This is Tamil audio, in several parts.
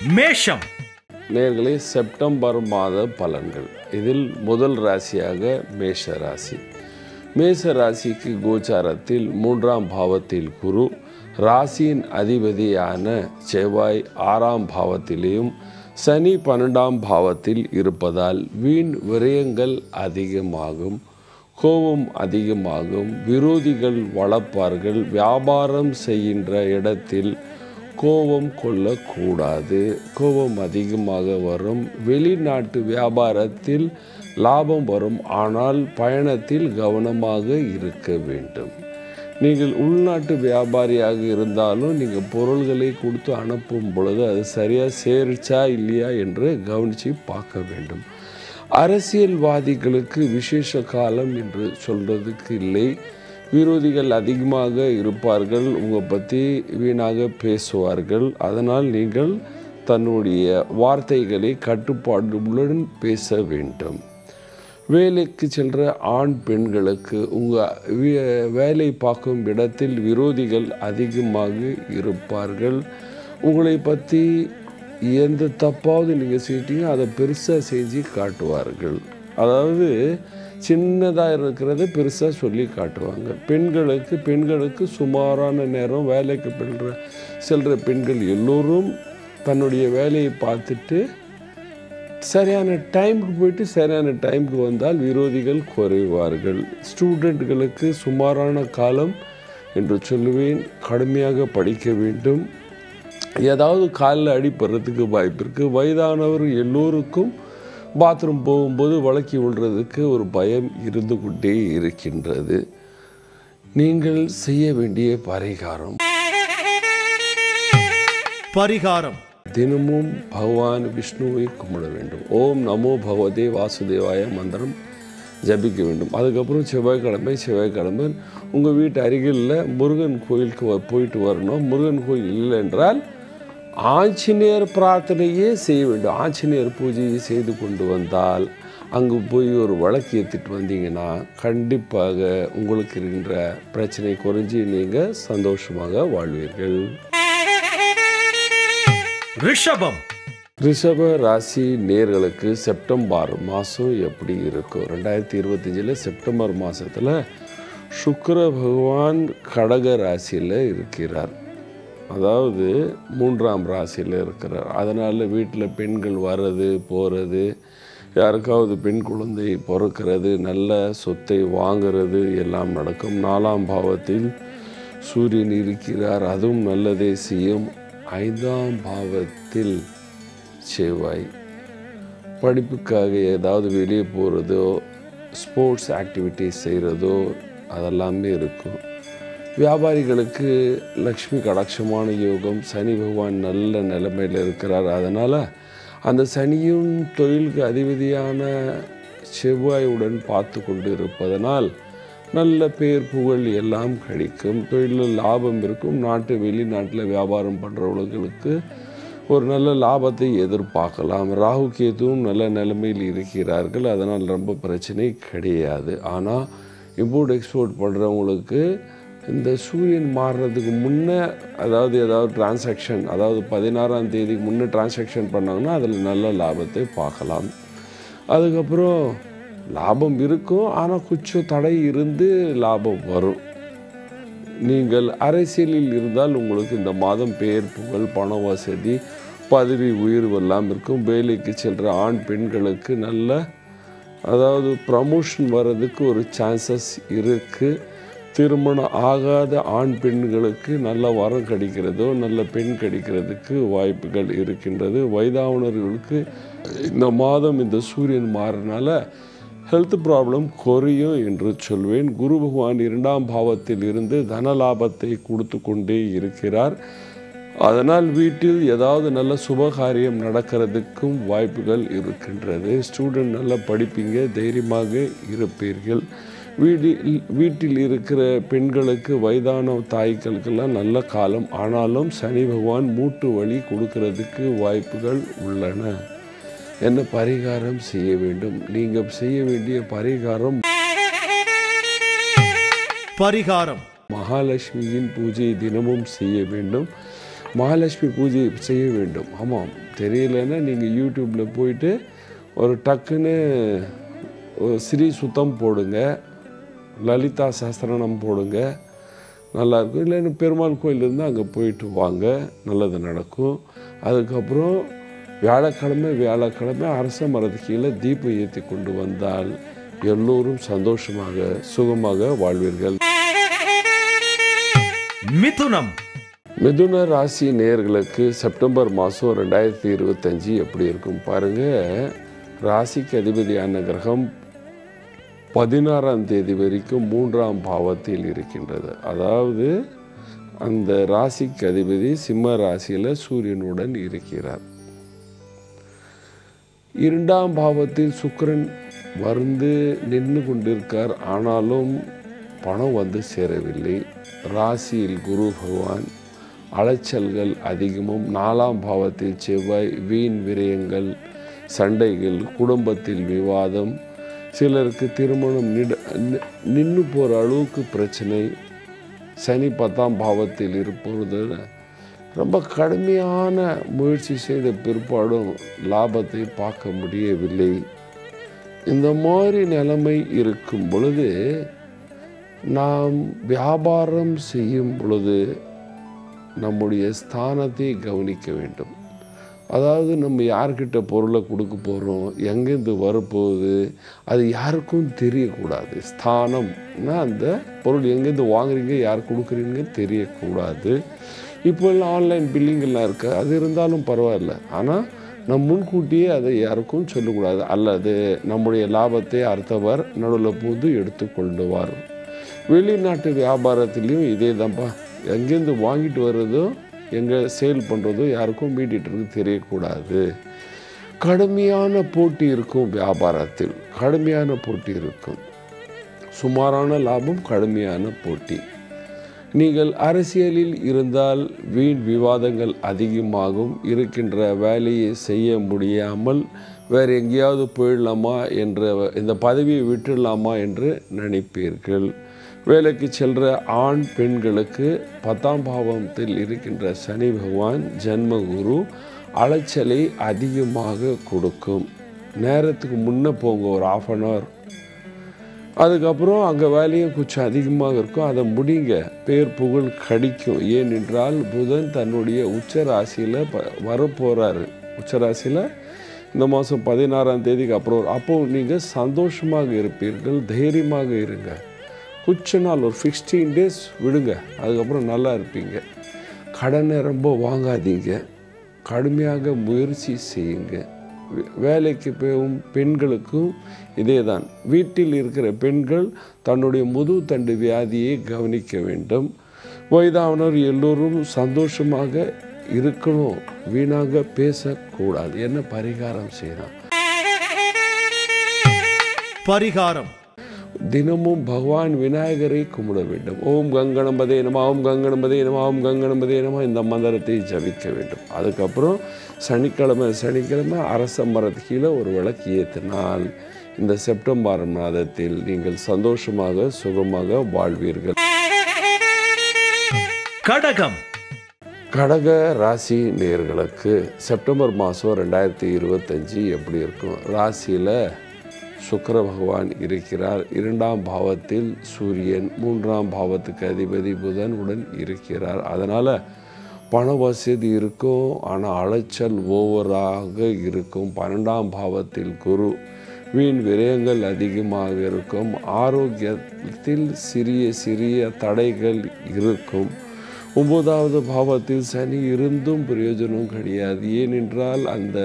மேஷம். நேயர்களே, செப்டம்பர் மாத பலன்கள். இதில் முதல் ராசியாக மேஷ ராசி. மேஷ ராசிக்கு கோச்சாரத்தில் 3ஆம் பாவத்தில் குரு, ராசியின் அதிபதியான செவ்வாய் 6ஆம் பாவத்திலேயும் சனி 12ஆம் பாவத்தில் இருப்பதால் வீண் விரயங்கள் அதிகமாகும், கோபம் அதிகமாகும், விரோதிகள் வளர்ப்பார்கள். வியாபாரம் செய்கின்ற இடத்தில் கோபம் கொள்ளக்கூடாது, கோபம் அதிகமாக வரும். வெளிநாட்டு வியாபாரத்தில் லாபம் வரும், ஆனால் பயணத்தில் கவனமாக இருக்க வேண்டும். நீங்கள் உள்நாட்டு வியாபாரியாக இருந்தாலும் நீங்கள் பொருள்களை கொடுத்து அனுப்பும் பொழுது அது சரியாக சேரிச்சா இல்லையா என்று கவனித்து பார்க்க வேண்டும். அரசியல்வாதிகளுக்கு விசேஷ காலம் என்று சொல்கிறதுக்கு இல்லை. விரோதிகள் அதிகமாக இருப்பார்கள், உங்கள் பற்றி வீணாக பேசுவார்கள். அதனால் நீங்கள் தன்னுடைய வார்த்தைகளை கட்டுப்பாடுகளுடன் பேச வேண்டும். வேலைக்கு செல்கிற ஆண் பெண்களுக்கு உங்கள் வேலை பார்க்கும் இடத்தில் விரோதிகள் அதிகமாக இருப்பார்கள். உங்களை பற்றி எந்த தப்பாவது நீங்கள் செஞ்சீங்க அதை பெருசாக செஞ்சு காட்டுவார்கள். அதாவது சின்னதாக இருக்கிறத பெருசாக சொல்லி காட்டுவாங்க. பெண்களுக்கு சுமாரான நேரம் வேலைக்கு செல்கிற பெண்கள் எல்லோரும் தன்னுடைய வேலையை பார்த்துட்டு சரியான டைமுக்கு போயிட்டு சரியான டைமுக்கு வந்தால் விரோதிகள் குறைவார்கள். ஸ்டூடெண்ட்களுக்கு சுமாரான காலம் என்று சொல்லுவேன். கடுமையாக படிக்க வேண்டும். ஏதாவது காலில் அடிப்படுறதுக்கு வாய்ப்பு இருக்குது. வயதானவர் எல்லோருக்கும் பாத்ரூம் போகும்போது வழக்கி விழுறதுக்கு ஒரு பயம் இருந்து கொண்டே இருக்கின்றது. நீங்கள் செய்ய வேண்டிய பரிகாரம் தினமும் பகவான் விஷ்ணுவை கும்பிட வேண்டும். ஓம் நமோ பகவதே வாசுதேவாய மந்திரம் ஜபிக்க வேண்டும். அதுக்கப்புறம் செவ்வாய்க்கிழமை உங்கள் வீட்டு அருகில் முருகன் கோயிலுக்கு போயிட்டு வரணும். முருகன் கோயில் இல்லை என்றால் ஆஞ்சநேயர் பிரார்த்தனையே செய்ய வேண்டும். ஆஞ்சநேயர் பூஜையை செய்து கொண்டு வந்தால் அங்கு போய் ஒரு வழக்கு ஏற்றிட்டு வந்தீங்கன்னா கண்டிப்பாக உங்களுக்கு இருக்கின்ற பிரச்சனை குறைஞ்சி நீங்கள் சந்தோஷமாக வாழ்வீர்கள். ரிஷப ராசி நேர்களுக்கு செப்டம்பர் மாதம் எப்படி இருக்கும்? 2025 செப்டம்பர் மாதத்தில் சுக்கிர பகவான் கடக ராசியில் இருக்கிறார். அதாவது 3ஆம் ராசியில் இருக்கிறார். அதனால் வீட்டில் பெண்கள் வர்றது போகிறது, யாருக்காவது பெண் குழந்தை பிறக்கிறது, நல்ல சொத்தை வாங்கிறது எல்லாம் நடக்கும். 4ஆம் பாவத்தில் சூரியன் இருக்கிறார், அதுவும் நல்லதே செய்யும். 5ஆம் பாவத்தில் செவ்வாய். படிப்புக்காக ஏதாவது வெளியே போகிறதோ ஸ்போர்ட்ஸ் ஆக்டிவிட்டிஸ் செய்கிறதோ அதெல்லாமே இருக்கும். வியாபாரிகளுக்கு லக்ஷ்மி கடாட்சமான யோகம். சனி பகவான் நல்ல நிலைமையில் இருக்கிறார். அதனால் அந்த சனியும் தொழிலுக்கு அதிபதியான செவ்வாயுடன் பார்த்து கொண்டு இருப்பதனால் நல்ல பேர் புகழ் எல்லாம் கிடைக்கும். தொழிலில் லாபம் இருக்கும். வெளிநாட்டில் வியாபாரம் பண்ணுறவர்களுக்கு ஒரு நல்ல லாபத்தை எதிர்பார்க்கலாம். ராகு கேதுவும் நல்ல நிலைமையில் இருக்கிறார்கள். அதனால் ரொம்ப பிரச்சனை கிடையாது. ஆனால் இம்போர்ட் எக்ஸ்போர்ட் பண்ணுறவங்களுக்கு இந்த சூரியன் மாறுறதுக்கு முன்னே ஏதாவது டிரான்சாக்ஷன், அதாவது 16ஆம் தேதிக்கு முன்னே டிரான்சாக்ஷன் பண்ணாங்கன்னா அதில் நல்ல லாபத்தை பார்க்கலாம். அதுக்கப்புறம் லாபம் இருக்கும், ஆனால் கொஞ்சம் தடை இருந்து லாபம் வரும். நீங்கள் அரசியலில் இருந்தால் உங்களுக்கு இந்த மாதம் பேர் புகழ், பண வசதி, பதவி உயர்வெல்லாம் இருக்கும். வேலைக்கு செல்கிற ஆண் பெண்களுக்கு நல்ல ப்ரமோஷன் வர்றதுக்கு ஒரு சான்சஸ் இருக்குது. திருமணம் ஆகாத ஆண் பெண்களுக்கு நல்ல வரம் கிடைக்கிறதோ நல்ல பெண் கிடைக்கிறதுக்கு வாய்ப்புகள் இருக்கின்றது. வயதானவர்களுக்கு இந்த மாதம் இந்த சூரியன் மாறினால ஹெல்த் ப்ராப்ளம் குறையும் என்று சொல்வேன். குரு பகவான் 2ஆம் பாவத்தில் இருந்து தன லாபத்தை கொடுத்து கொண்டே இருக்கிறார். அதனால் வீட்டில் ஏதாவது நல்ல சுபகாரியம் நடக்கிறதுக்கும் வாய்ப்புகள் இருக்கின்றது. ஸ்டூடெண்ட் நல்லா படிப்பீங்க, தைரியமாக இருப்பீர்கள். வீட்டில் இருக்கிற பெண்களுக்கு வயதான தாய்களுக்கெல்லாம் நல்ல காலம். ஆனாலும் சனி பகவான் மூட்டு வலி கொடுக்கறதுக்கு வாய்ப்புகள் உள்ளன. என்ன பரிகாரம் செய்ய வேண்டும்? நீங்கள் செய்ய வேண்டிய பரிகாரம் மகாலட்சுமியின் பூஜை தினமும் செய்ய வேண்டும். மகாலட்சுமி பூஜை செய்ய வேண்டும். ஆமாம், தெரியலன்னா நீங்கள் யூடியூப்பில் போயிட்டு ஒரு டக்குன்னு ஸ்ரீ சுத்தம் போடுங்க, லலிதா சஹஸ்ரநாமம் போடுங்க, நல்லாயிருக்கும். இல்லைன்னு பெருமாள் கோயில் இருந்தால் அங்கே போயிட்டு வாங்க, நல்லது நடக்கும். அதுக்கப்புறம் வியாழக்கிழமை அரச மரத்து கீழே தீபம் ஏற்றி கொண்டு வந்தால் எல்லோரும் சந்தோஷமாக சுகமாக வாழ்வீர்கள். மிதுன ராசி நேயர்களுக்கு செப்டம்பர் மாதம் 2025 எப்படி இருக்கும் பாருங்கள். ராசிக்கு அதிபதியான கிரகம் 16ஆம் தேதி வரைக்கும் 3ஆம் பாவத்தில் இருக்கின்றது. அதாவது அந்த ராசிக்கு அதிபதி சிம்ம ராசியில் சூரியனுடன் இருக்கிறார். 2ஆம் பாவத்தில் சுக்கிரன் வந்து நின்று கொண்டிருக்கார். ஆனாலும் பணம் வந்து சேரவில்லை. ராசியில் குரு பகவான், அலைச்சல்கள் அதிகமும். 4ஆம் பாவத்தில் செவ்வாய், வீண் விரயங்கள், சண்டைகள், குடும்பத்தில் விவாதம், சிலருக்கு திருமணம் நின்று போகிற அளவுக்கு பிரச்சனை. சனி 10ஆம் பாவத்தில் இருப்பது ரொம்ப கடுமையான முயற்சி செய்த பிற்பாடும் லாபத்தை பார்க்க முடியவில்லை. இந்த மாதிரி நிலைமை இருக்கும் பொழுது நாம் வியாபாரம் செய்யும் பொழுது நம்முடைய ஸ்தானத்தை கவனிக்க வேண்டும். அதாவது நம்ம யார்கிட்ட பொருளை கொடுக்க போகிறோம், எங்கேருந்து வரப்போகுது, அது யாருக்கும் தெரியக்கூடாது. ஸ்தானம்னா அந்த பொருள் எங்கேருந்து வாங்குறீங்க, யார் கொடுக்குறீங்க தெரியக்கூடாது. இப்போல்லாம் ஆன்லைன் பில்லிங்கெல்லாம் இருக்குது, அது இருந்தாலும் பரவாயில்ல. ஆனால் நம்ம முன்கூட்டியே அதை யாருக்கும் சொல்லக்கூடாது. அல்லது நம்முடைய லாபத்தை அடுத்தவர் நடுவில் போது எடுத்து கொள்ளுவார். வெளிநாட்டு வியாபாரத்துலேயும் இதே தான்ப்பா. எங்கேருந்து வாங்கிட்டு வர்றதோ எங்கே சேல் பண்ணுறதோ யாருக்கும் மீடியேட்டருக்கு தெரியக்கூடாது. கடுமையான போட்டி இருக்கும். வியாபாரத்தில் கடுமையான போட்டி இருக்கும். சுமாரான லாபம், கடுமையான போட்டி. நீங்கள் அரசியலில் இருந்தால் வீண் விவாதங்கள் அதிகமாகும். இருக்கின்ற வேலையை செய்ய முடியாமல் வேறு எங்கேயாவது போயிடலாமா என்ற, இந்த பதவியை விட்டுடலாமா என்று நினைப்பீர்கள். வேலைக்கு செல்கிற ஆண் பெண்களுக்கு 10ஆம் பாவத்தில் இருக்கின்ற சனி பகவான் ஜென்மகுரு அலைச்சலை அதிகமாக கொடுக்கும். நேரத்துக்கு முன்னே போங்க, ஒரு 1/2 hour. அதுக்கப்புறம் அங்கே வேலையும் கொஞ்சம் அதிகமாக இருக்கும், அதை முடிங்க. பேர் புகழ் கிடைக்கும். ஏனென்றால் புதன் தன்னுடைய உச்ச ராசியில் வரப்போகிறாரு. உச்ச ராசியில் இந்த மாதம் 16ஆம் தேதிக்கு அப்புறம். அப்போது நீங்கள் சந்தோஷமாக இருப்பீர்கள். தைரியமாக இருங்க. கொஞ்ச நாள் ஒரு 16 days விடுங்க, அதுக்கப்புறம் நல்லா இருப்பீங்க. கடனை ரொம்ப வாங்காதீங்க, கடுமையாக முயற்சி செய்யுங்க. வேலைக்கு போகும் பெண்களுக்கும் இதே தான். வீட்டில் இருக்கிற பெண்கள் தன்னுடைய முதுகுத்தண்டு வியாதியை கவனிக்க வேண்டும். வயதானவர் எல்லோரும் சந்தோஷமாக இருக்கணும், வீணாக பேசக்கூடாது. என்ன பரிகாரம் செய்யலாம்? தினமும் பகவான் விநாயகரை கும்பிட வேண்டும். ஓம் கங்கணபதே நம, ஓம் கங்கணபதே நம, ஓம் கங்கணபதே நம, இந்த மந்திரத்தை ஜபிக்க வேண்டும். அதுக்கப்புறம் சனிக்கிழமை அரச மரத்து கீழே ஒரு விளக்கு ஏற்றினால் இந்த செப்டம்பர் மாதத்தில் நீங்கள் சந்தோஷமாக சுகமாக வாழ்வீர்கள். கடக ராசி நேயர்களுக்கு செப்டம்பர் மாதம் 2025 எப்படி இருக்கும்? ராசியில் சுக்கிர பகவான் இருக்கிறார். 2ஆம் பாவத்தில் சூரியன், 3ஆம் பாவத்துக்கு அதிபதி புதன் உடன் இருக்கிறார். அதனால் பண வசதி இருக்கும், ஆனால் அலைச்சல் ஓவராக இருக்கும். 12ஆம் பாவத்தில் குரு, வீண் விரயங்கள் அதிகமாக இருக்கும். ஆரோக்கியத்தில் சிறிய தடைகள் இருக்கும். 9வது பாவத்தில் சனி இருந்தும் பிரயோஜனம் கிடையாது. ஏனென்றால் அந்த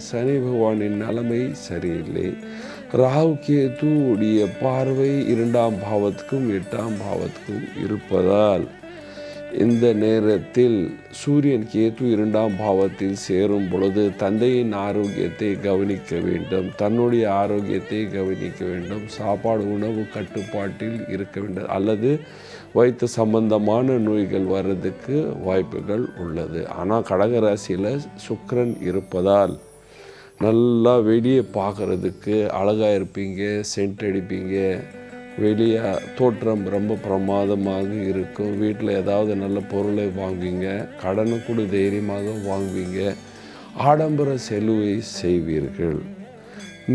சனி பகவானின் நிலைமை சரியில்லை. ராகு கேது உடைய பார்வை 2ஆம் பாவத்துக்கும் 8ஆம் பாவத்துக்கும் இருப்பதால் இந்த நேரத்தில் சூரியன் கேது 2ஆம் பாவத்தில் சேரும் பொழுது தந்தையின் ஆரோக்கியத்தை கவனிக்க வேண்டும், தன்னுடைய ஆரோக்கியத்தை கவனிக்க வேண்டும். சாப்பாடு உணவு கட்டுப்பாட்டில் இருக்க வேண்டும். அல்லது வயிற்று சம்பந்தமான நோய்கள் வர்றதுக்கு வாய்ப்புகள் உள்ளது. ஆனால் கடகராசியில் சுக்கிரன் இருப்பதால் நல்லா வெளியே பார்க்குறதுக்கு அழகாக இருப்பீங்க, சென்ட் அடிப்பீங்க, வெளியே தோற்றம் ரொம்ப பிரமாதமாக இருக்கும். வீட்டில் ஏதாவது நல்ல பொருளை வாங்குவீங்க, கடனை கூட தைரியமாக வாங்குவீங்க. ஆடம்பர செலவை செய்வீர்கள்.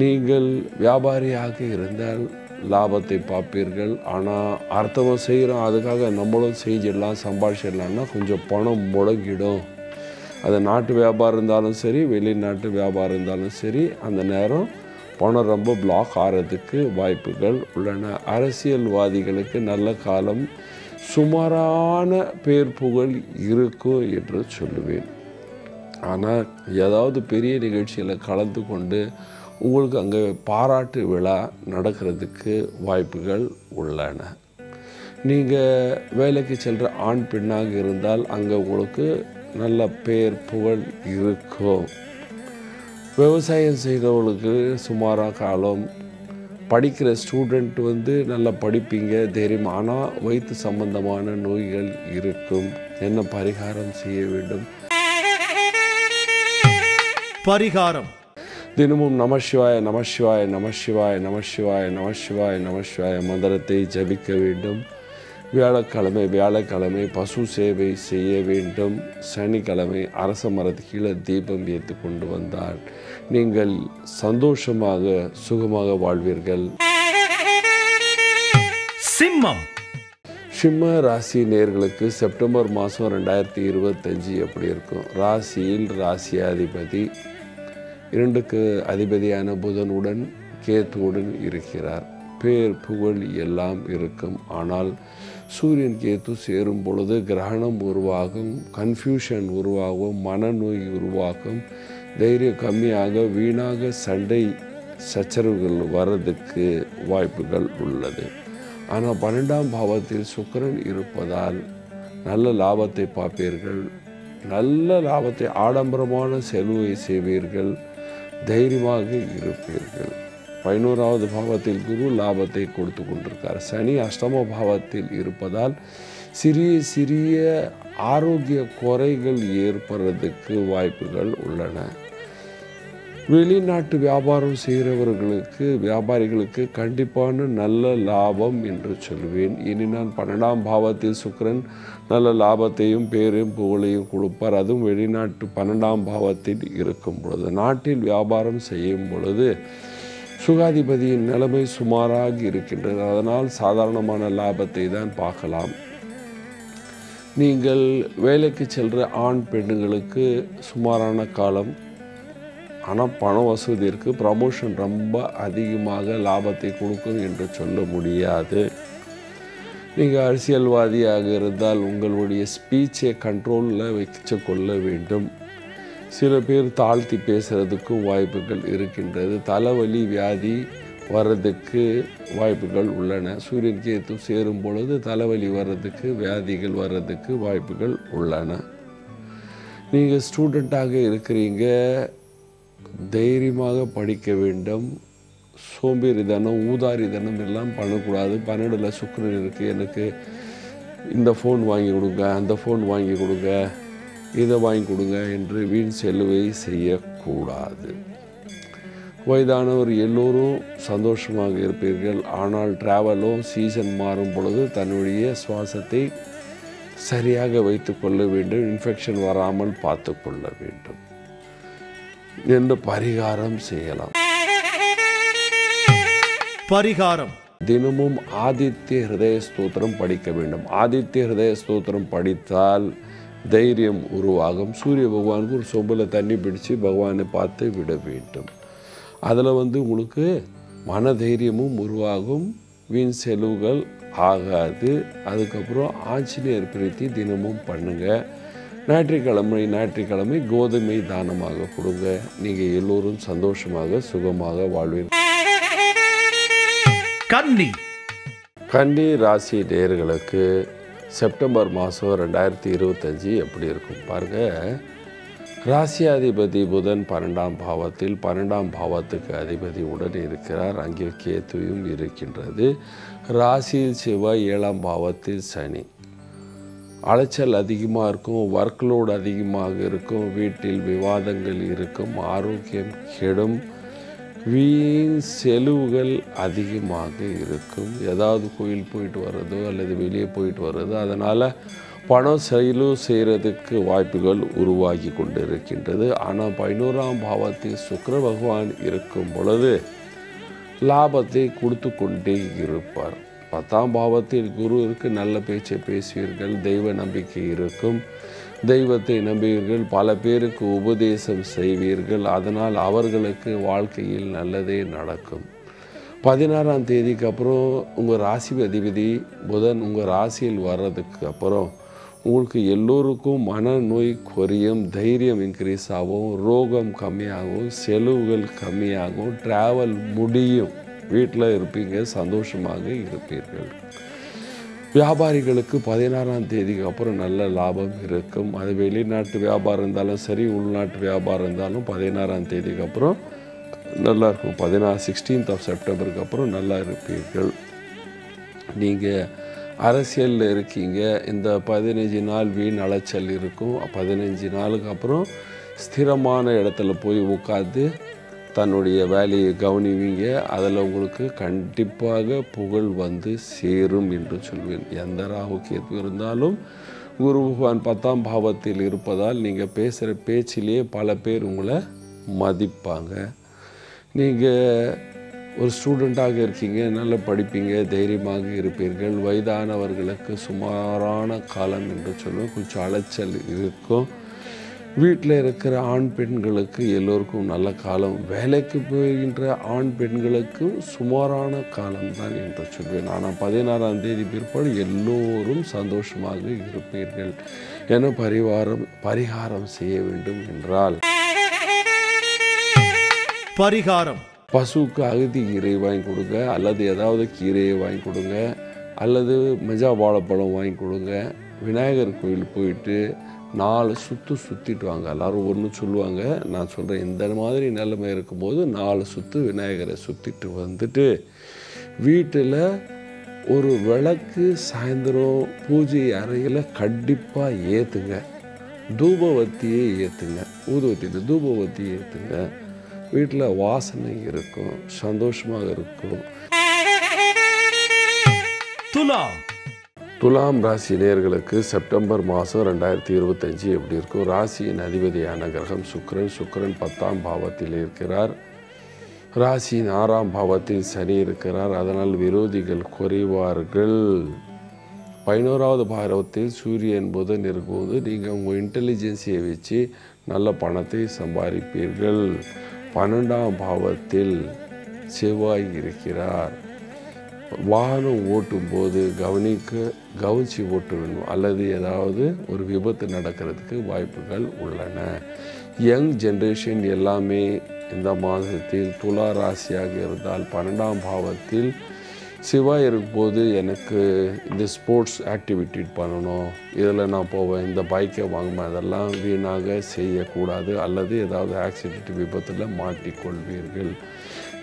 நீங்கள் வியாபாரியாக இருந்தால் லாபத்தை பார்ப்பீர்கள். ஆனால் அர்த்தமாக செய்கிறோம், அதுக்காக நம்மளும் செஞ்சிடலாம் சம்பாதிச்சிடலான்னா கொஞ்சம் பணம் முடங்கிடும். அது நாட்டு வியாபாரம் இருந்தாலும் சரி, வெளிநாட்டு வியாபாரம் இருந்தாலும் சரி, அந்த நேரம் பணம் ரொம்ப பிளாக் ஆகிறதுக்கு வாய்ப்புகள் உள்ளன. அரசியல்வாதிகளுக்கு நல்ல காலம், சுமாரான பேர் புகழ் இருக்கும் என்று சொல்லுவேன். ஆனால் ஏதாவது பெரிய நிகழ்ச்சியில் கலந்து கொண்டு உங்களுக்கு அங்கே பாராட்டு விழா நடக்கிறதுக்கு வாய்ப்புகள் உள்ளன. நீங்கள் வேலைக்கு செல்கிற ஆண் பெண்ணாக இருந்தால் அங்கே உங்களுக்கு நல்ல பேர் புகழ் இருக்கும். விவசாயம் செய்கிறவங்களுக்கு சுமாராக காலம். படிக்கிற ஸ்டூடெண்ட் நல்லா படிப்பீங்க, தைரியம். ஆனால் வயிற்று சம்பந்தமான நோய்கள் இருக்கும். என்ன பரிகாரம் செய்ய வேண்டும்? பரிகாரம்: தினமும் நமசிவாய நமசிவாய நமசிவாய நமசிவாய நமசிவாய நமசிவாய மந்திரத்தை ஜபிக்க வேண்டும். வியாழக்கிழமை பசு சேவை செய்ய வேண்டும். சனிக்கிழமை அரச மரத்து கீழே தீபம் ஏற்றி கொண்டு வந்தால் நீங்கள் சந்தோஷமாக சுகமாக வாழ்வீர்கள். சிம்மம். சிம்ம ராசி நேயர்களுக்கு செப்டம்பர் மாதம் 2025 எப்படி இருக்கும்? ராசியில் ராசியாதிபதி 2க்கு அதிபதியான புதனுடன் கேத்துவுடன் இருக்கிறார். பேர் புகழ் எல்லாம் இருக்கும். ஆனால் சூரியன் கேத்து சேரும் பொழுது கிரகணம் உருவாகும், கன்ஃபியூஷன் உருவாகும், மனநோய் உருவாகும், தைரியம் கம்மியாக வீணாக சண்டை சச்சரவுகள் வர்றதுக்கு வாய்ப்புகள் உள்ளது. ஆனால் 12ஆம் பாவத்தில் சுக்கிரன் இருப்பதால் நல்ல லாபத்தை பார்ப்பீர்கள். நல்ல லாபத்தை, ஆடம்பரமான செலவை செய்வீர்கள். தைரியமாக இருப்பீர்கள். 11வது பாவத்தில் குரு லாபத்தை கொடுத்து கொண்டிருக்கார். சனி அஷ்டம பாவத்தில் இருப்பதால் சிறிய ஆரோக்கிய குறைகள் ஏற்படுறதுக்கு வாய்ப்புகள் உள்ளன. வெளிநாட்டு வியாபாரம் செய்கிறவர்களுக்கு, வியாபாரிகளுக்கு கண்டிப்பான நல்ல லாபம் என்று சொல்வேன். இனி நான் 12ஆம் பாவத்தில் சுக்கிரன் நல்ல லாபத்தையும் பேரையும் புகழையும் கொடுப்பார். அதுவும் வெளிநாட்டு 12ஆம் பாவத்தில் இருக்கும் பொழுது. நாட்டில் வியாபாரம் செய்யும் பொழுது சுகாதிபதியின் நிலைமை சுமாராக இருக்கின்றது. அதனால் சாதாரணமான லாபத்தை தான் பார்க்கலாம். நீங்கள் வேலைக்கு செல்கிற ஆண் பெண்களுக்கு சுமாரான காலம். ஆனால் பண வசதி இருக்குது. ப்ரமோஷன் ரொம்ப அதிகமாக லாபத்தை கொடுக்கும் என்று சொல்ல முடியாது. நீங்கள் அரசியல்வாதியாக இருந்தால் உங்களுடைய ஸ்பீச்சை கண்ட்ரோலில் வச்சு கொள்ள வேண்டும். சில பேர் தாழ்த்தி பேசுகிறதுக்கும் வாய்ப்புகள் இருக்கின்றது. தலைவலி வியாதி வர்றதுக்கு வாய்ப்புகள் உள்ளன. சூரியன் கேத்து சேரும் பொழுது தலைவலி வர்றதுக்கு, வியாதிகள் வர்றதுக்கு வாய்ப்புகள் உள்ளன. நீங்கள் ஸ்டூடெண்ட்டாக இருக்கிறீங்க, தைரியமாக படிக்க வேண்டும். சோம்பேறித்தனம், ஊதாரித்தனம் எல்லாம் பண்ணக்கூடாது. 12ல் சுக்கிரன் இருக்குது, எனக்கு இந்த ஃபோன் வாங்கி கொடுங்க, அந்த ஃபோன் வாங்கி கொடுங்க, இதை வாங்கி கொடுங்க என்று வீண் செலவை செய்யக்கூடாது. வயதானவர் எல்லோரும் சந்தோஷமாக இருப்பீர்கள். ஆனால் டிராவலும் சீசன் மாறும் பொழுது தன்னுடைய சுவாசத்தை சரியாக வைத்து கொள்ள வேண்டும். இன்ஃபெக்ஷன் வராமல் பார்த்து கொள்ள வேண்டும் என்று பரிகாரம் செய்யலாம். பரிகாரம்: தினமும் ஆதித்ய ஹிருதய ஸ்தோத்திரம் படிக்க வேண்டும். ஆதித்ய ஹிருதய ஸ்தோத்திரம் படித்தால் தைரியம் உருவாகும். சூரிய பகவானுக்கு ஒரு சொம்பில் தண்ணி பிடிச்சு பகவானை பார்த்து விட வேண்டும். அதில் உங்களுக்கு மன தைரியமும் உருவாகும், வீண் செலவுகள் ஆகாது. அதுக்கப்புறம் ஆஞ்சநேயர் பிரீத்தி தினமும் பண்ணுங்கள். ஞாயிற்றுக்கிழமை கோதுமை தானமாக கொடுங்க. நீங்கள் எல்லோரும் சந்தோஷமாக சுகமாக வாழ்வீர்கள். கன்னி. கன்னி ராசி நேயர்களுக்கு செப்டம்பர் மாதம் 2025 எப்படி இருக்கும் பாருங்கள். ராசியாதிபதி புதன் 12ஆம் பாவத்தில், 12ஆம் பாவத்துக்கு அதிபதி உடன் இருக்கிறார். அங்கே கேத்துவும் இருக்கின்றது. ராசியில் செவ்வாய், 7ஆம் பாவத்தில் சனி. அலைச்சல் அதிகமாக இருக்கும், ஒர்க்லோடு அதிகமாக இருக்கும், வீட்டில் விவாதங்கள் இருக்கும், ஆரோக்கியம் கெடும், வீண் செலவுகள் அதிகமாக இருக்கும். ஏதாவது கோயில் போயிட்டு வர்றதோ அல்லது வெளியே போயிட்டு வர்றதோ, அதனால் பணம் செலவு செய்கிறதுக்கு வாய்ப்புகள் உருவாகி கொண்டு இருக்கின்றது. ஆனால் 11ஆம் பாவத்தில் சுக்கிர பகவான் இருக்கும் பொழுது லாபத்தை கொடுத்து கொண்டே இருப்பார். 10ஆம் பாவத்தில் குரு இருக்கு, நல்ல பேச்சை பேசுவீர்கள், தெய்வ நம்பிக்கை இருக்கும், தெய்வத்தை நம்புவீர்கள், பல பேருக்கு உபதேசம் செய்வீர்கள், அதனால் அவர்களுக்கு வாழ்க்கையில் நல்லதே நடக்கும். 16ஆம் தேதிக்கு அப்புறம் உங்கள் ராசி அதிபதி புதன் உங்கள் ராசியில் வர்றதுக்கு அப்புறம் உங்களுக்கு எல்லோருக்கும் மனநோய் குறையும், தைரியம் இன்க்ரீஸ் ஆகும், ரோகம் கம்மியாகும், செலவுகள் கம்மியாகும், ட்ராவல் முடியும், வீட்டில் இருப்பீங்க, சந்தோஷமாக இருப்பீர்கள். வியாபாரிகளுக்கு 16ஆம் தேதிக்கு அப்புறம் நல்ல லாபம் இருக்கும். அது வெளிநாட்டு வியாபாரம் இருந்தாலும் சரி, உள்நாட்டு வியாபாரம் இருந்தாலும் 16ஆம் தேதிக்கு அப்புறம் நல்லா இருக்கும். 16th of செப்டம்பருக்கு அப்புறம் நல்லா இருப்பீர்கள். நீங்கள் அரசியலில் இருக்கீங்க, இந்த 15 நாள் வீண் அலைச்சல் இருக்கும். 15 நாளுக்கு அப்புறம் ஸ்திரமான இடத்துல போய் உட்காந்து தன்னுடைய வேலையை கவனிவீங்க. அதில் உங்களுக்கு கண்டிப்பாக புகழ் வந்து சேரும் என்று சொல்வேன். எந்த ராகு கேது இருந்தாலும் குரு பகவான் 10ஆம் பாவத்தில் இருப்பதால் நீங்கள் பேசுகிற பேச்சிலேயே பல பேர் உங்களை மதிப்பாங்க. நீங்கள் ஒரு ஸ்டூடெண்ட்டாக இருக்கீங்க, நல்லா படிப்பீங்க, தைரியமாக இருப்பீர்கள். வயதானவர்களுக்கு சுமாரான காலம் என்று சொல்லுவேன், கொஞ்சம் அலைச்சல் இருக்கும். வீட்டில் இருக்கிற ஆண் பெண்களுக்கு எல்லோருக்கும் நல்ல காலம், வேலைக்கு போகின்ற ஆண் பெண்களுக்கும் சுமாரான காலம்தான் என்று சொல்வேன். ஆனால் 16ஆம் தேதி பிற்பாடு எல்லோரும் சந்தோஷமாக இருப்பீர்கள். என பரிகாரம் செய்ய வேண்டும் என்றால் பரிகாரம் பசுவுக்கு அகத்தி கீரை வாங்கி கொடுங்க, அல்லது ஏதாவது கீரையை வாங்கி கொடுங்க, அல்லது மஜா வாழைப்பழம் வாங்கி கொடுங்க. விநாயகர் கோயில் போயிட்டு 4 சுற்றிட்டு வாங்க. எல்லோரும் ஒன்று சொல்லுவாங்க, நான் சொல்கிறேன். இந்த மாதிரி நிலைமை இருக்கும்போது 4 சுற்று விநாயகரை சுற்றிட்டு வந்துட்டு வீட்டில் ஒரு விளக்கு சாயந்தரம் பூஜை அறையில் கண்டிப்பாக ஏற்றுங்க. தூபவத்தியை ஏற்றுங்க, ஊதுவத்திட்டு தூபவத்தியை ஏற்றுங்க. வீட்டில் வாசனை இருக்கும், சந்தோஷமாக இருக்கும். துலாம் ராசி நேயர்களுக்கு செப்டம்பர் மாதம் 2025 எப்படி இருக்கும்? ராசியின் அதிபதியான கிரகம் சுக்கிரன் 10ஆம் பாவத்தில் இருக்கிறார். ராசியின் 6ஆம் பாவத்தில் சனி இருக்கிறார். அதனால் விரோதிகள் குறைவார்கள். 11வது பாவத்தில் சூரியன் புதன் இருக்கும்போது நீங்கள் உங்கள் இன்டெலிஜென்ஸியை வச்சு நல்ல பணத்தை சம்பாதிப்பீர்கள். 12ஆம் பாவத்தில் செவ்வாய் இருக்கிறார். வாகனம் ஓட்டும்போது கவனித்து ஓட்ட வேண்டும், அல்லது ஏதாவது ஒரு விபத்து நடக்கிறதுக்கு வாய்ப்புகள் உள்ளன. யங் ஜென்ரேஷன் எல்லாமே இந்த மாதத்தில் துலா ராசியாக இருந்தால் 12ஆம் பாவத்தில் செவ்வாய் இருக்கும்போது எனக்கு இந்த ஸ்போர்ட்ஸ் ஆக்டிவிட்டி பண்ணணும், இதில் நான் போவேன், இந்த பைக்கை வாங்குவேன், அதெல்லாம் வீணாக செய்யக்கூடாது, அல்லது ஏதாவது ஆக்சிடென்ட் விபத்தில் மாட்டிக்கொள்வீர்கள்.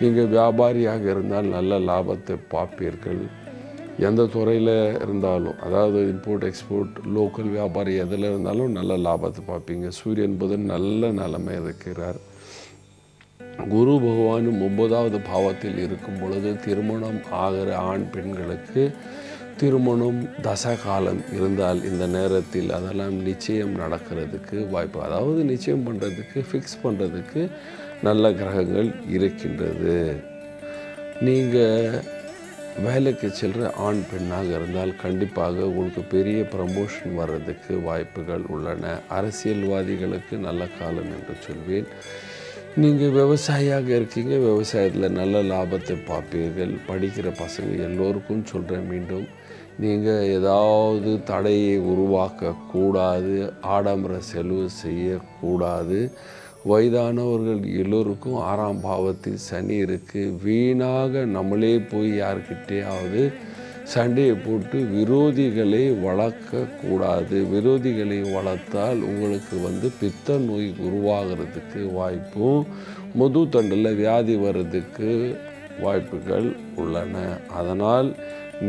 நீங்கள் வியாபாரியாக இருந்தால் நல்ல லாபத்தை பார்ப்பீர்கள். எந்த துறையில் இருந்தாலும், அதாவது இம்போர்ட் எக்ஸ்போர்ட், லோக்கல் வியாபாரி எதில் இருந்தாலும் நல்ல லாபத்தை பார்ப்பீங்க. சூரியன் புதன் நல்ல நிலைமை இருக்கிறார். குரு பகவான் 9வது பாவத்தில் இருக்கும் பொழுது திருமணம் ஆகிற ஆண் பெண்களுக்கு திருமணம் தசகாலம் இருந்தால் இந்த நேரத்தில் அதெல்லாம் நிச்சயம் நடக்கிறதுக்கு வாய்ப்பு, அதாவது நிச்சயம் பண்ணுறதுக்கு ஃபிக்ஸ் பண்ணுறதுக்கு நல்ல கிரகங்கள் இருக்கின்றது. நீங்கள் வேலைக்கு செல்கிற ஆண் பெண்ணாக இருந்தால் கண்டிப்பாக உங்களுக்கு பெரிய ப்ரமோஷன் வர்றதுக்கு வாய்ப்புகள் உள்ளன. அரசியல்வாதிகளுக்கு நல்ல காலம் என்று சொல்வேன். நீங்கள் விவசாயியாக இருக்கீங்க, விவசாயத்தில் நல்ல லாபத்தை பார்ப்பீர்கள். படிக்கிற பசங்க எல்லோருக்கும் சொல்கிறேன், மீண்டும் நீங்கள் ஏதாவது தடையை உருவாக்கக்கூடாது, ஆடம்பர செலவு செய்யக்கூடாது. வயதானவர்கள் எல்லோருக்கும் 6ஆம் பாவத்தில் சனி இருக்குது. வீணாக நம்மளே போய் யார்கிட்டையாவது சண்டையை போட்டு விரோதிகளை வளர்க்கக்கூடாது. விரோதிகளை வளர்த்தால் உங்களுக்கு பித்த நோய் உருவாகிறதுக்கு வாய்ப்பும், முது தண்டில் வியாதி வர்றதுக்கு வாய்ப்புகள் உள்ளன. அதனால்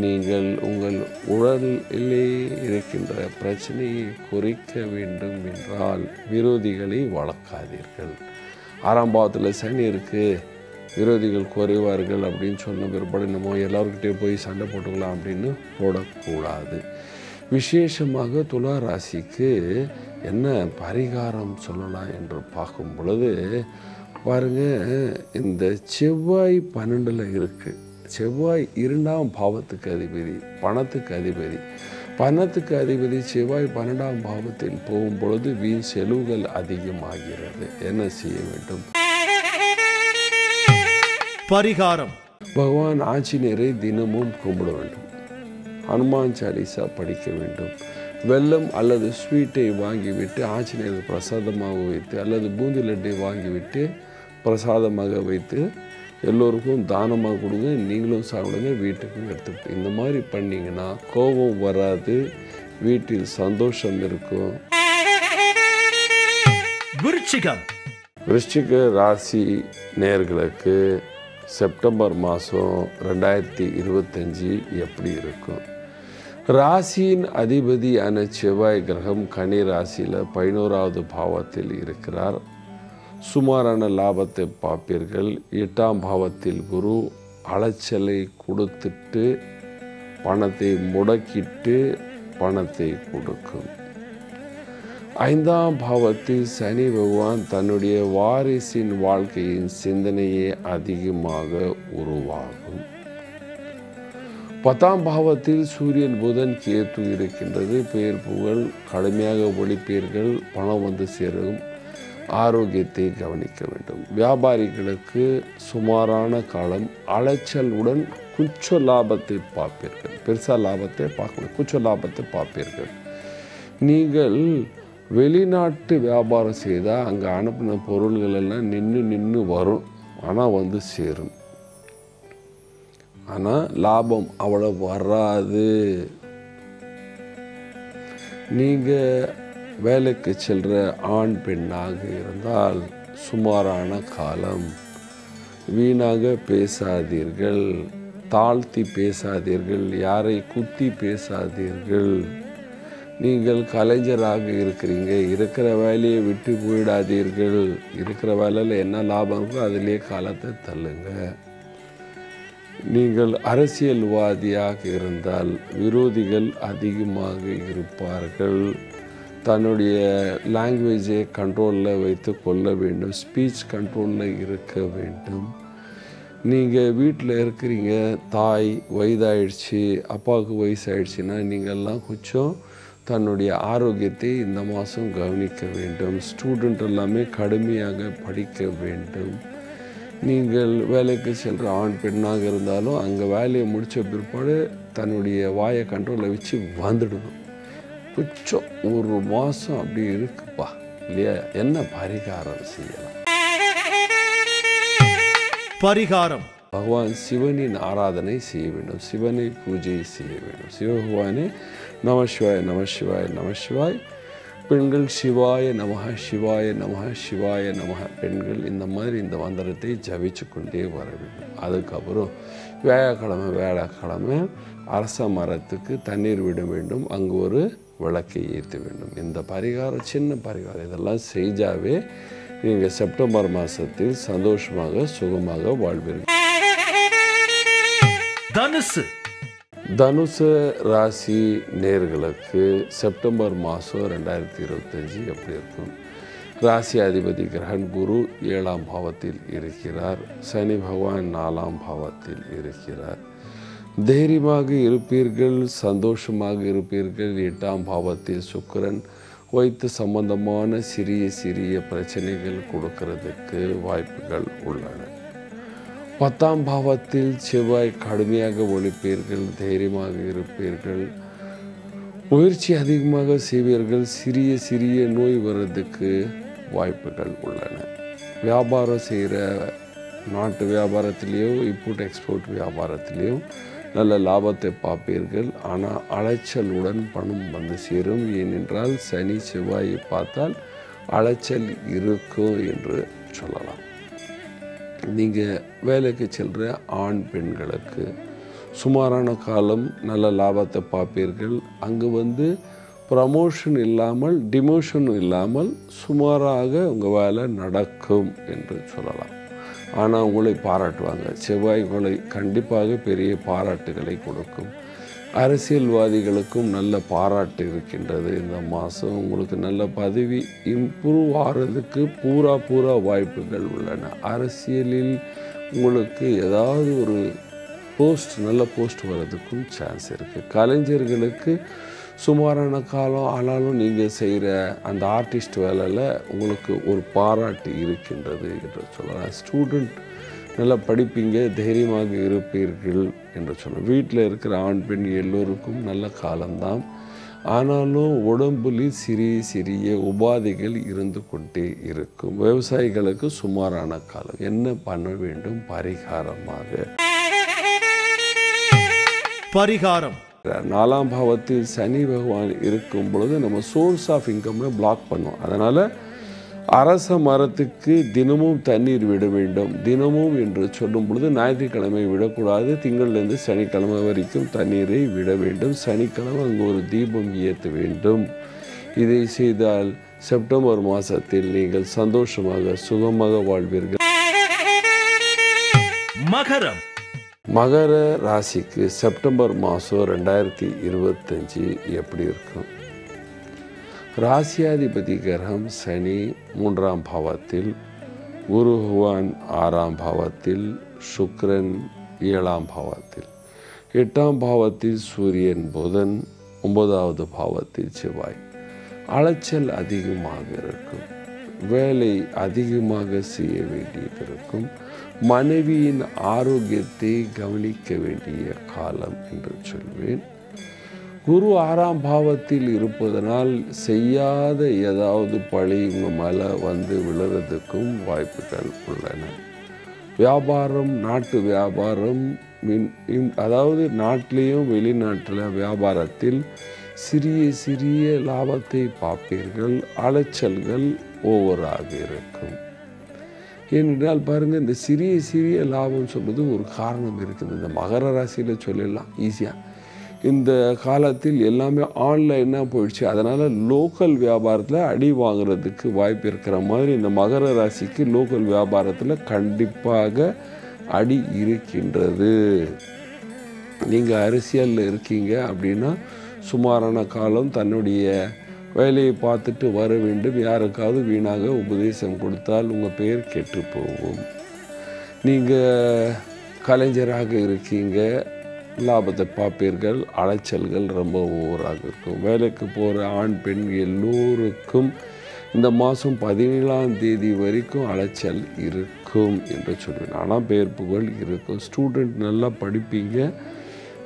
நீங்கள் உங்கள் உடலிலே இருக்கின்ற பிரச்சனையை குறைக்க வேண்டும் என்றால் விரோதிகளை வளர்க்காதீர்கள். 6ஆம் பாவத்தில் சனி இருக்குது, விரோதிகள் குறைவார்கள் அப்படின்னு சொன்ன பிற்பாடு நம்ம எல்லாருக்கிட்டே போய் சண்டை போட்டுக்கலாம் அப்படின்னு போடக்கூடாது. விசேஷமாக துலா ராசிக்கு என்ன பரிகாரம் சொல்லலாம் என்று பார்க்கும் பொழுது பாருங்க, இந்த செவ்வாய் 12ல் இருக்குது. செவ்வாய் 2ஆம் பாவத்துக்கு அதிபதி, பணத்துக்கு அதிபதி. பணத்துக்கு அதிபதி செவ்வாய் 12ஆம் பாவத்தில் போகும் பொழுது வீண் செலவுகள் அதிகமாகிறது. என்ன செய்ய வேண்டும்? பரிகாரம். பகவான் ஆஞ்சநேயரை தினமும் கும்பிட வேண்டும். ஹனுமான் சாலிசா படிக்க வேண்டும். வெல்லம் அல்லது ஸ்வீட்டை வாங்கிவிட்டு ஆஞ்சநேயர் பிரசாதமாக வைத்து, அல்லது பூந்தி லட்டை வாங்கிவிட்டு பிரசாதமாக வைத்து எல்லோருக்கும் தானமாக கொடுங்க. நீங்களும் சாப்பிடுங்க, வீட்டுக்கும் எடுத்துட்டு. இந்த மாதிரி பண்ணிங்கன்னா கோபம் வராது, வீட்டில் சந்தோஷம் இருக்கும். விருச்சிகம். விருச்சிக ராசி நேயர்களுக்கு செப்டம்பர் மாதம் 2025 எப்படி இருக்கும்? ராசியின் அதிபதியான செவ்வாய் கிரகம் கனி ராசியில் 11வது பாவத்தில் இருக்கிறார். சுமாரான லாபத்தை பார்ப்பீர்கள். 8ஆம் பாவத்தில் குரு அலைச்சலை கொடுத்துட்டு பணத்தை முடக்கிட்டு பணத்தை கொடுக்கும். 5ஆம் பாவத்தில் சனி பகவான் தன்னுடைய வாரிசின் வாழ்க்கையின் சிந்தனையே அதிகமாக உருவாகும். 10ஆம் பாவத்தில் சூரியன் புதன் கேத்து இருக்கின்றது. பெயர் புகழ் கடுமையாக ஒழிப்பீர்கள், பணம் வந்து சேரும். ஆரோக்கியத்தை கவனிக்க வேண்டும். வியாபாரிகளுக்கு சுமாரான காலம், அலைச்சலுடன் கொஞ்சம் லாபத்தை பார்ப்பீர்கள். பெருசாக லாபத்தை பார்க்கணும், கொஞ்சம் லாபத்தை பார்ப்பீர்கள். நீங்கள் வெளிநாட்டு வியாபாரம் செய்தால் அங்கே அனுப்பின பொருள்கள் எல்லாம் நின்று வரும், ஆனால் வந்து சேரும். ஆனால் லாபம் அவ்வளோ வராது. நீங்கள் வேலைக்கு செல்கிற ஆண் பெண்ணாக இருந்தால் சுமாரான காலம். வீணாக பேசாதீர்கள், தாழ்த்தி பேசாதீர்கள், யாரை குத்தி பேசாதீர்கள். நீங்கள் கலைஞராக இருக்கிறீங்க, இருக்கிற வேலையை விட்டு போயிடாதீர்கள். இருக்கிற வேலையில் என்ன லாபம் இருக்கோ அதிலே காலத்தை தள்ளுங்க. நீங்கள் அரசியல்வாதியாக இருந்தால் விரோதிகள் அதிகமாக இருப்பார்கள். தன்னுடைய லாங்குவேஜை கண்ட்ரோலில் வைத்து கொள்ள வேண்டும். ஸ்பீச் கண்ட்ரோலில் இருக்க வேண்டும். நீங்கள் வீட்டில் இருக்கிறீங்க, தாய் வயதாயிடுச்சு, அப்பாவுக்கு வயசாயிடுச்சுன்னா நீங்கள்லாம் கொஞ்சம் தன்னுடைய ஆரோக்கியத்தை இந்த மாதம் கவனிக்க வேண்டும். ஸ்டூடெண்ட் எல்லாமே கடுமையாக படிக்க வேண்டும். நீங்கள் வேலைக்கு செல்கிற ஆண் பெண்ணாக இருந்தாலும் அங்கே வேலையை முடித்த பிற்பாடு தன்னுடைய வாயை கண்ட்ரோலில் வச்சு வந்துடணும். கொஞ்சம் ஒரு மாதம் அப்படி இருக்குப்பா இல்லையா? என்ன பரிகாரம் செய்யலாம்? பரிகாரம். பகவான் சிவனின் ஆராதனை செய்ய வேண்டும், சிவனை பூஜை செய்ய வேண்டும். சிவபகவானே நமசிவாய நமசிவாய நமசிவாய். பெண்கள் சிவாய நமஹ சிவாய நமஹ சிவாய நமஹ. பெண்கள் இந்த மாதிரி இந்த மந்திரத்தை ஜபிச்சு கொண்டே வர வேண்டும். அதுக்கப்புறம் வேலைக்கிழமை அரச மரத்துக்கு தண்ணீர் விட வேண்டும், அங்கு ஒரு விளக்கை ஏற்ற வேண்டும். இந்த பரிகாரம் சின்ன பரிகாரம், இதெல்லாம் செஞ்சாவே நீங்கள் செப்டம்பர் மாதத்தில் சந்தோஷமாக சுகமாக வாழ்வீர்கள். தனுசு. தனுசு ராசி நேர்களுக்கு செப்டம்பர் மாதம் 2025 எப்படி இருக்கும்? ராசி அதிபதி கிரகன் குரு 7ஆம் பாவத்தில் இருக்கிறார். சனி பகவான் 4ஆம் பாவத்தில் இருக்கிறார். தைரியமாக இருப்பீர்கள், சந்தோஷமாக இருப்பீர்கள். 8ஆம் பாவத்தில் சுக்கிரன் வைத்து சம்பந்தமான சிறிய பிரச்சனைகள் கொடுக்கறதுக்கு வாய்ப்புகள் உள்ளன. 10ஆம் பாவத்தில் செவ்வாய் கடுமையாக ஒழிப்பீர்கள், தைரியமாக இருப்பீர்கள், முயற்சி அதிகமாக செய்வீர்கள். சிறிய நோய் வர்றதுக்கு வாய்ப்புகள் உள்ளன. வியாபாரம் செய்கிற நாட்டு வியாபாரத்திலேயோ இம்போர்ட் எக்ஸ்போர்ட் வியாபாரத்திலேயோ நல்ல லாபத்தை பார்ப்பீர்கள். ஆனால் அலைச்சலுடன் பணம் வந்து சேரும். ஏனென்றால் சனி செவ்வாயை பார்த்தால் அலைச்சல் இருக்கும் என்று சொல்லலாம். நீங்கள் வேலைக்கு செல்கிற ஆண் பெண்களுக்கு சுமாரான காலம் நல்ல லாபத்தை பார்ப்பீர்கள். அங்கு வந்து ப்ரமோஷன் இல்லாமல் டிமோஷன் இல்லாமல் சுமாராக உங்கள் வேலை நடக்கும் என்று சொல்லலாம். ஆனால் உங்களை பாராட்டுவாங்க. செவ்வாய் உங்களை கண்டிப்பாக பெரிய பாராட்டுகளை கொடுக்கும். அரசியல்வாதிகளுக்கும் நல்ல பாராட்டு இருக்கின்றது. இந்த மாதம் உங்களுக்கு நல்ல பதவி இம்ப்ரூவ் ஆகிறதுக்கு பூரா வாய்ப்புகள் உள்ளன. அரசியலில் உங்களுக்கு ஏதாவது ஒரு நல்ல போஸ்ட் வர்றதுக்கும் சான்ஸ் இருக்குது. கலைஞர்களுக்கு சுமாரான காலம் ஆனாலும் நீங்கள் செய்கிற அந்த ஆர்டிஸ்ட் வேலையில் உங்களுக்கு ஒரு பாராட்டு இருக்கின்றது என்று சொல்லலாம். ஸ்டூடெண்ட் நல்லா படிப்பீங்க, தைரியமாக இருப்பீர்கள் என்று சொல்லலாம். வீட்டில் இருக்கிற ஆண் பெண் எல்லோருக்கும் நல்ல காலம்தான். ஆனாலும் உடம்புல சிறிய உபாதைகள் இருந்து கொண்டே இருக்கும். விவசாயிகளுக்கு சுமாரான காலம். என்ன பண்ண வேண்டும்? பரிகாரம் 4ஆம் பாவத்தில் சனி பகவான் இருக்கும் பொழுது நம்ம சோர்ஸ் ஆஃப் இன்கம்மை பிளாக் பண்ணுவோம். அதனால் அரச மரத்துக்கு தினமும் தண்ணீர் விட வேண்டும். தினமும் என்று சொல்லும் பொழுது ஞாயிற்றுக்கிழமை விடக்கூடாது. திங்கள்லேருந்து சனிக்கிழமை வரைக்கும் தண்ணீரை விட வேண்டும். சனிக்கிழமை அங்கே ஒரு தீபம் ஏற்ற வேண்டும். இதை செய்தால் செப்டம்பர் மாதத்தில் நீங்கள் சந்தோஷமாக சுகமாக வாழ்வீர்கள். மகர ராசிக்கு செப்டம்பர் மாதம் 2025 எப்படி இருக்கும்? ராசியாதிபதி கிரகம் சனி 3ஆம் பாவத்தில், குரு பகவான் 6ஆம் பாவத்தில், சுக்கிரன் 7ஆம் பாவத்தில், 8ஆம் பாவத்தில் சூரியன், புதன், 9வது பாவத்தில் செவ்வாய். அலைச்சல் அதிகமாக இருக்கும். வேலை அதிகமாக செய்ய வேண்டியது இருக்கும். மனைவியின் ஆரோக்கியத்தை கவனிக்க வேண்டிய காலம் என்று சொல்வேன். குரு 6ஆம் பாவத்தில் இருப்பதனால் செய்யாத ஏதாவது பழி உங்கள் மேலே வந்து விழுறதுக்கும் வாய்ப்புகள் உள்ளன. வியாபாரம், நாட்டு வியாபாரம், அதாவது நாட்டிலையும் வெளிநாட்டில் வியாபாரத்தில் சிறிய லாபத்தை பார்ப்பீர்கள். அலைச்சல்கள் ஓவராக இருக்கும். ஏனென்றால் பாருங்கள், இந்த சிறிய லாபம் சொல்வது ஒரு காரணம் இருக்குது. இந்த மகர ராசியில் சொல்லலாம் ஈஸியாக. இந்த காலத்தில் எல்லாமே ஆன்லைனாக போயிடுச்சு. அதனால் லோக்கல் வியாபாரத்தில் அடி வாங்குறதுக்கு வாய்ப்பு இருக்கிற மாதிரி இந்த மகர ராசிக்கு லோக்கல் வியாபாரத்தில் கண்டிப்பாக அடி இருக்கின்றது. நீங்கள் அரசியலில் இருக்கீங்க அப்படின்னா சுமாரான காலம் தன்னுடைய வேலையை பார்த்துட்டு வர வேண்டும். யாருக்காவது வீணாக உபதேசம் கொடுத்தால் உங்கள் பெயர் கெட்டு போகும். நீங்கள் கலைஞராக இருக்கீங்க, லாபத்தை பார்ப்பீர்கள். அலைச்சல்கள் ரொம்ப ஓவராக இருக்கும். வேலைக்கு போகிற ஆண் பெண் எல்லோருக்கும் இந்த மாதம் 17ஆம் தேதி வரைக்கும் அலைச்சல் இருக்கும் என்று சொல்லுவேன். ஆனால் பெயர் புகழ் இருக்கும். ஸ்டூடெண்ட் நல்லா படிப்பீங்க.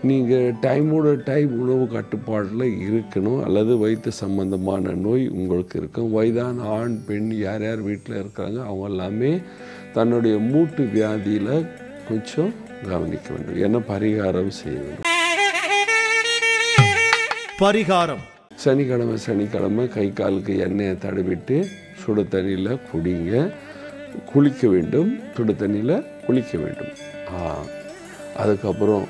நீங்கள் டைமோட டைம் உணவு கட்டுப்பாட்டில் இருக்கணும். அல்லது வயிற்று சம்பந்தமான நோய் உங்களுக்கு இருக்கும். வயதான ஆண் பெண் யார் வீட்டில் இருக்கிறாங்க அவங்க எல்லாமே தன்னுடைய மூட்டு வியாதியில் கொஞ்சம் கவனிக்க வேண்டும். என்ன பரிகாரம் செய்ய வேண்டும்? சனிக்கிழமை கை காலுக்கு எண்ணெயை தடவிட்டு சுடு தண்ணியில் குடிங்க. குளிக்க வேண்டும். சுடு தண்ணியில் குளிக்க வேண்டும். அதுக்கப்புறம்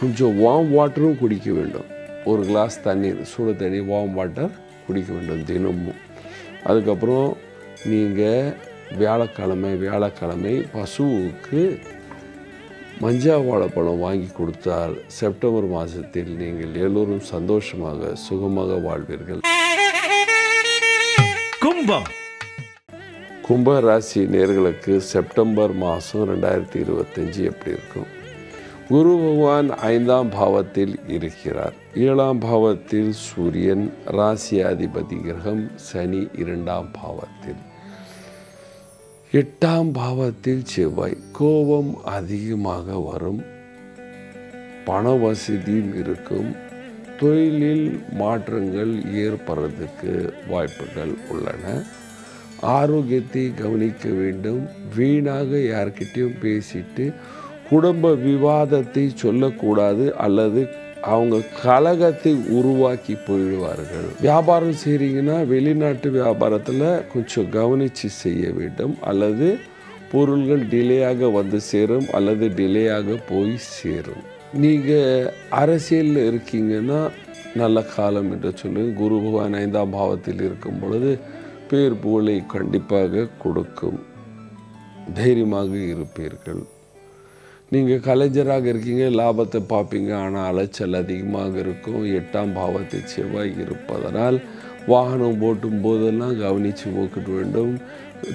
கொஞ்சம் வார்ம் வாட்டரும் குடிக்க வேண்டும். ஒரு கிளாஸ் தண்ணீர், சுடு தண்ணி, வார்ம் வாட்டர் குடிக்க வேண்டும் தினமும். அதுக்கப்புறம் நீங்கள் வியாழக்கிழமை பசுவுக்கு மஞ்சா வாழைப்பழம் வாங்கி கொடுத்தால் செப்டம்பர் மாதத்தில் நீங்கள் எல்லோரும் சந்தோஷமாக சுகமாக வாழ்வீர்கள். கும்ப ராசி நேயர்களுக்கு செப்டம்பர் மாதம் 2025 எப்படி இருக்கும்? குரு பகவான் 5ஆம் பாவத்தில் இருக்கிறார். 7ஆம் பாவத்தில் சூரியன், ராசியாதிபதி கிரகம் சனி 2ஆம் பாவத்தில், 8ஆம் பாவத்தில் செவ்வாய். கோபம் அதிகமாக வரும். பண வசதியும் இருக்கும். தொழிலில் மாற்றங்கள் ஏற்படுறதுக்கு வாய்ப்புகள் உள்ளன. ஆரோக்கியத்தை கவனிக்க வேண்டும். வீணாக யார்கிட்டையும் பேசிட்டு குடும்ப விவாதத்தை சொல்லக்கூடாது. அல்லது அவங்க கலகத்தை உருவாக்கி போயிடுவார்கள். வியாபாரம் செய்கிறீங்கன்னா வெளிநாட்டு வியாபாரத்தில் கொஞ்சம் கவனித்து செய்ய வேண்டும். அல்லது பொருள்கள் டிலேயாக வந்து சேரும் அல்லது டிலேயாக போய் சேரும். நீங்கள் அரசியலில் இருக்கீங்கன்னா நல்ல காலம் என்று சொல்லுங்கள். குரு பகவான் 5ஆம் பாவத்தில் இருக்கும் பொழுது பேர் புகழை கண்டிப்பாக கொடுக்கும். தைரியமாக இருப்பீர்கள். நீங்கள் கலைஞராக இருக்கீங்க, லாபத்தை பார்ப்பீங்க, ஆனால் அலைச்சல் அதிகமாக இருக்கும். 8ஆம் பாவத்தை செவ்வாய் இருப்பதனால் வாகனம் ஓட்டும் போதெல்லாம் கவனித்து ஓக்கிட வேண்டும்.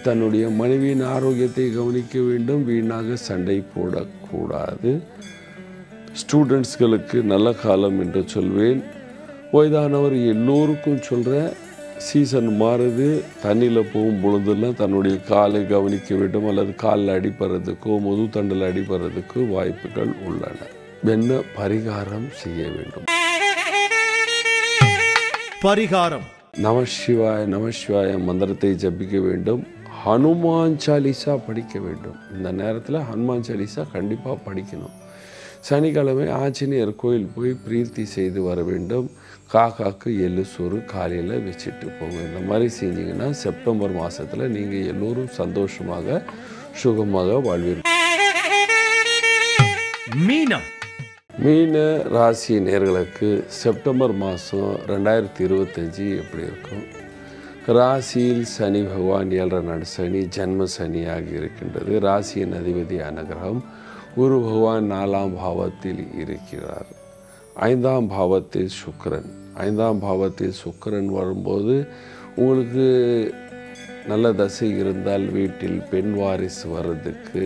தன்னுடைய மனைவியின் ஆரோக்கியத்தை கவனிக்க வேண்டும். வீணாக சண்டை போடக்கூடாது. ஸ்டூடெண்ட்ஸ்களுக்கு நல்ல காலம் என்று சொல்வேன். வயதானவர் எல்லோருக்கும் சொல்கிறேன், சீசன் மாறுது. தண்ணியில் போகும் பொழுதெல்லாம் தன்னுடைய காலை கவனிக்க வேண்டும், அல்லது காலில் அடிப்படுறதுக்கோ முதுத்தண்டில் அடிப்படுறதுக்கோ வாய்ப்புகள் உள்ளன. என்ன பரிகாரம் செய்ய வேண்டும்? பரிகாரம் நமசிவாய மந்திரத்தை ஜபிக்க வேண்டும். ஹனுமான் சாலிசா படிக்க வேண்டும். இந்த நேரத்தில் ஹனுமான் சாலிசா கண்டிப்பாக படிக்கணும். சனிக்கிழமை ஆஞ்சநேயர் கோயில் போய் பிரீத்தி செய்து வர வேண்டும். காக்காக்கு எள்ளு சோறு காலையில் வச்சுட்டு போங்க. இந்த மாதிரி செஞ்சிங்கன்னா செப்டம்பர் மாதத்தில் நீங்கள் எல்லோரும் சந்தோஷமாக சுகமாக வாழ்வீர்கள். மீன ராசி நேயர்களுக்கு செப்டம்பர் மாதம் 2025 எப்படி இருக்கும்? ராசியில் சனி பகவான் 7 நாடு சனி ஜன்ம சனியாக இருக்கின்றது. ராசியின் அதிபதியான கிரகம் குரு பகவான் 4ஆம் பாவத்தில் இருக்கிறார். 5ஆம் பாவத்தில் சுக்கிரன். 5ஆம் பாவத்தில் சுக்கிரன் வரும்போது உங்களுக்கு நல்ல தசை இருந்தால் வீட்டில் பெண் வாரிசு வர்றதுக்கு,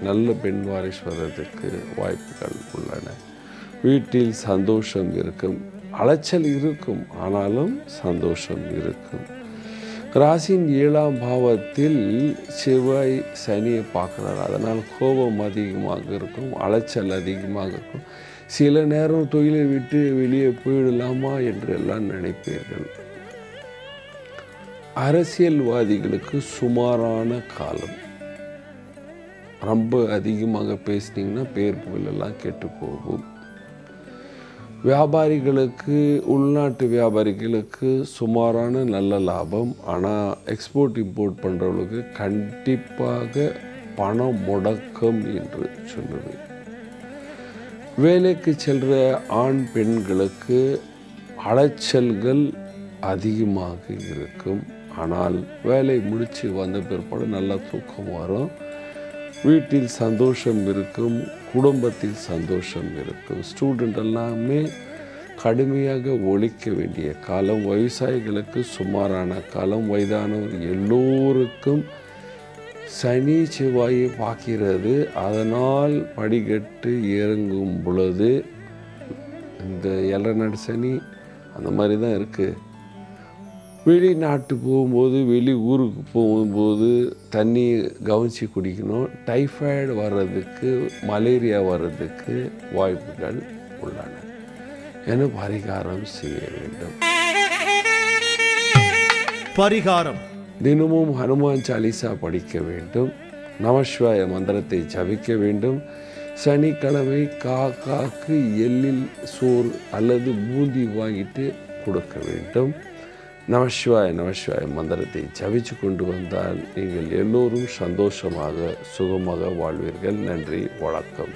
நல்ல பெண் வாரிசு வர்றதுக்கு வாய்ப்புகள் உள்ளன. வீட்டில் சந்தோஷம் இருக்கும். அலைச்சல் இருக்கும், ஆனாலும் சந்தோஷம் இருக்கும். ராசியின் 7ஆம் பாவத்தில் செவ்வாய் சனியை பார்க்குறாரு. அதனால் கோபம் அதிகமாக இருக்கும், அலைச்சல் அதிகமாக இருக்கும். சில நேரம் தொழிலை விட்டு வெளியே போயிடலாமா என்று எல்லாம் நினைப்பீர்கள். அரசியல்வாதிகளுக்கு சுமாரான காலம். ரொம்ப அதிகமாக பேசினீங்கன்னா பேர் புகழெல்லாம் கெட்டு போகும். வியாபாரிகளுக்கு, உள்நாட்டு வியாபாரிகளுக்கு சுமாரான நல்ல லாபம். ஆனால் எக்ஸ்போர்ட் இம்போர்ட் பண்ணுறவங்களுக்கு கண்டிப்பாக பணம் முடக்கம் என்று சொல்லுவேன். வேலைக்கு செல்கிற ஆண் பெண்களுக்கு அலைச்சல்கள் அதிகமாக இருக்கும். ஆனால் வேலை முடித்து வந்த பிற்பாடு நல்ல தூக்கம் வரும். வீட்டில் சந்தோஷம் இருக்கும், குடும்பத்தில் சந்தோஷம் இருக்கும். ஸ்டூடெண்ட் எல்லாமே கடுமையாக ஒழிக்க வேண்டிய காலம். விவசாயிகளுக்கு சுமாரான காலம். வயதானவர் எல்லோருக்கும் சனி செவ்வாயை பார்க்கிறது. அதனால் படிக்கட்டு இறங்கும் பொழுது இந்த 7 நாடு சனி அந்த மாதிரி தான் இருக்குது. வெளிநாட்டு போகும்போது, வெளி ஊருக்கு போகும்போது தண்ணி கவனித்து குடிக்கணும். டைஃபாய்டு வர்றதுக்கு, மலேரியா வர்றதுக்கு வாய்ப்புகள் உள்ளன. என பரிகாரம் செய்ய வேண்டும். பரிகாரம் தினமும் ஹனுமான் சாலிசா படிக்க வேண்டும். நமசிவாய மந்திரத்தை ஜபிக்க வேண்டும். சனிக்கிழமை காக்காக்கு எள்ளில் சோறு அல்லது பூந்தி வாங்கிட்டு கொடுக்க வேண்டும். நமசிவாய மந்திரத்தை ஜபிச்சு கொண்டு வந்தால் நீங்கள் எல்லோரும் சந்தோஷமாக சுகமாக வாழ்வீர்கள். நன்றி, வணக்கம்.